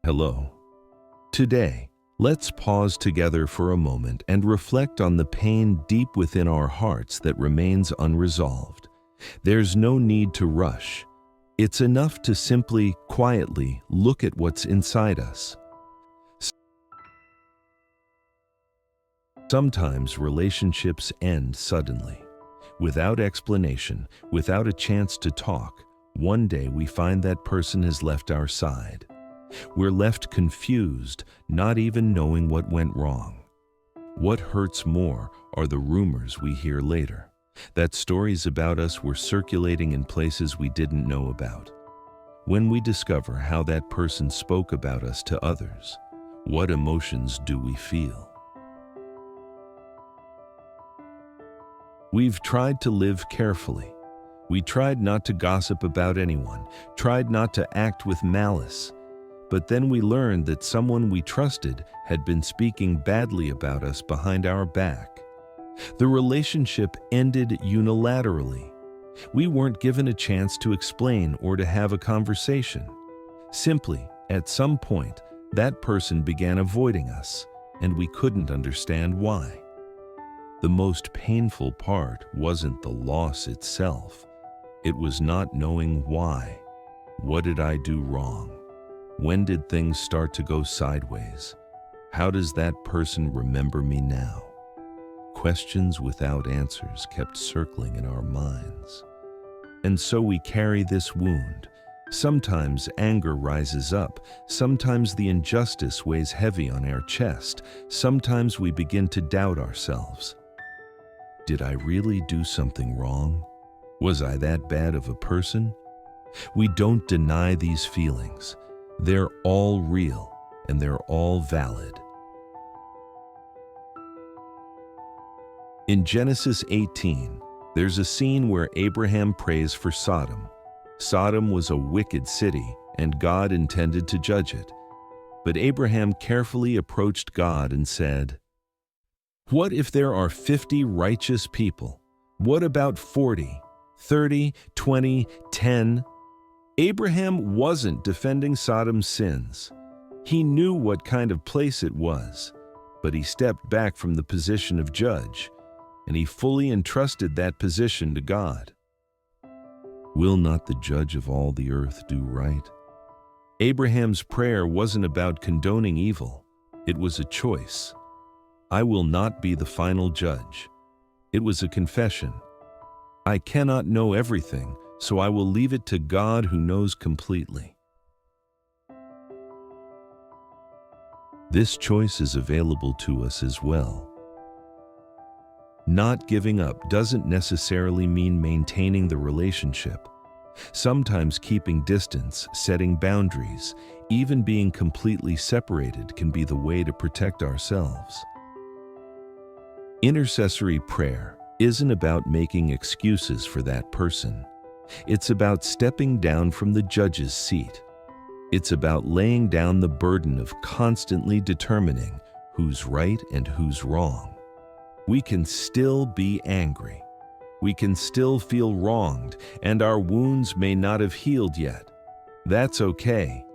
Hello. Today, let's pause together for a moment and reflect on the pain deep within our hearts that remains unresolved. There's no need to rush. It's enough to simply, quietly look at what's inside us. Sometimes relationships end suddenly. Without explanation, without a chance to talk, one day we find that person has left our side. We're left confused, not even knowing what went wrong. What hurts more are the rumors we hear later, that stories about us were circulating in places we didn't know about. When we discover how that person spoke about us to others, what emotions do we feel? We've tried to live carefully. We tried not to gossip about anyone, tried not to act with malice. But then we learned that someone we trusted had been speaking badly about us behind our back. The relationship ended unilaterally. We weren't given a chance to explain or to have a conversation. Simply, at some point, that person began avoiding us, and we couldn't understand why. The most painful part wasn't the loss itself. It was not knowing why. What did I do wrong? When did things start to go sideways? How does that person remember me now? Questions without answers kept circling in our minds. And so we carry this wound. Sometimes anger rises up. Sometimes the injustice weighs heavy on our chest. Sometimes we begin to doubt ourselves. Did I really do something wrong? Was I that bad of a person? We don't deny these feelings. They're all real, and they're all valid. In Genesis 18, there's a scene where Abraham prays for Sodom. Sodom was a wicked city, and God intended to judge it. But Abraham carefully approached God and said, "What if there are 50 righteous people? What about 40, 30, 20, 10? Abraham wasn't defending Sodom's sins. He knew what kind of place it was, but he stepped back from the position of judge, and he fully entrusted that position to God. Will not the judge of all the earth do right? Abraham's prayer wasn't about condoning evil. It was a choice. I will not be the final judge. It was a confession. I cannot know everything, so I will leave it to God who knows completely. This choice is available to us as well. Not giving up doesn't necessarily mean maintaining the relationship. Sometimes keeping distance, setting boundaries, even being completely separated can be the way to protect ourselves. Intercessory prayer isn't about making excuses for that person. It's about stepping down from the judge's seat. It's about laying down the burden of constantly determining who's right and who's wrong. We can still be angry. We can still feel wronged, and our wounds may not have healed yet. That's okay.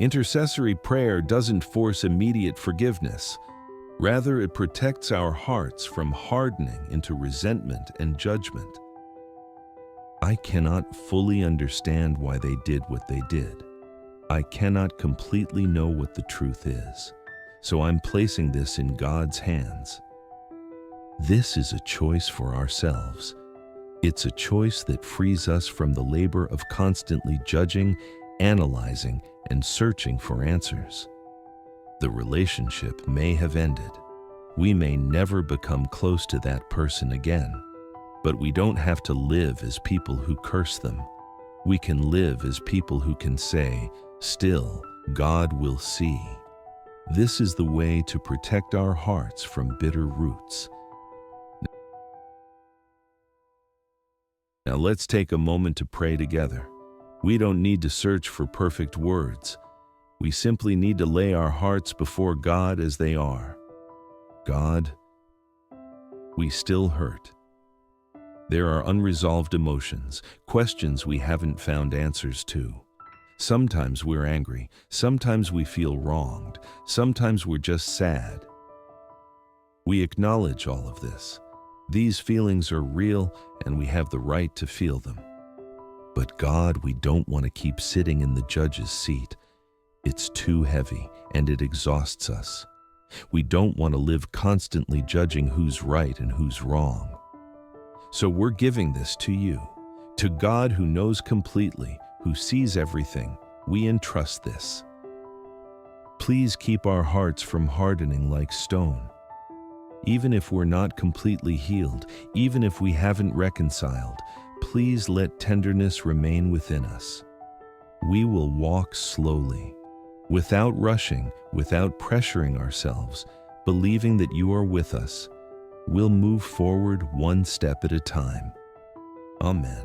Intercessory prayer doesn't force immediate forgiveness. Rather, it protects our hearts from hardening into resentment and judgment. I cannot fully understand why they did what they did. I cannot completely know what the truth is, so I'm placing this in God's hands. This is a choice for ourselves. It's a choice that frees us from the labor of constantly judging, analyzing, and searching for answers. The relationship may have ended. We may never become close to that person again, but we don't have to live as people who curse them. We can live as people who can say, "Still, God will see." This is the way to protect our hearts from bitter roots. Now let's take a moment to pray together. We don't need to search for perfect words. We simply need to lay our hearts before God as they are. God, we still hurt. There are unresolved emotions, questions we haven't found answers to. Sometimes we're angry, sometimes we feel wronged, sometimes we're just sad. We acknowledge all of this. These feelings are real and we have the right to feel them. But God, we don't want to keep sitting in the judge's seat. It's too heavy and it exhausts us. We don't want to live constantly judging who's right and who's wrong. So we're giving this to you, to God who knows completely, who sees everything. We entrust this. Please keep our hearts from hardening like stone. Even if we're not completely healed, even if we haven't reconciled, please let tenderness remain within us. We will walk slowly, without rushing, without pressuring ourselves, believing that you are with us. We'll move forward one step at a time. Amen.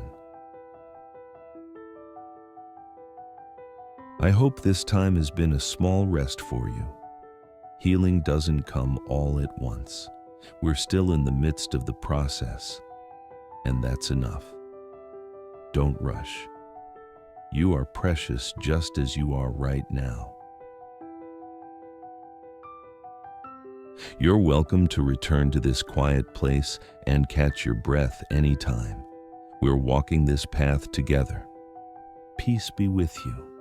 I hope this time has been a small rest for you. Healing doesn't come all at once. We're still in the midst of the process, and that's enough. Don't rush. You are precious just as you are right now. You're welcome to return to this quiet place and catch your breath anytime. We're walking this path together. Peace be with you.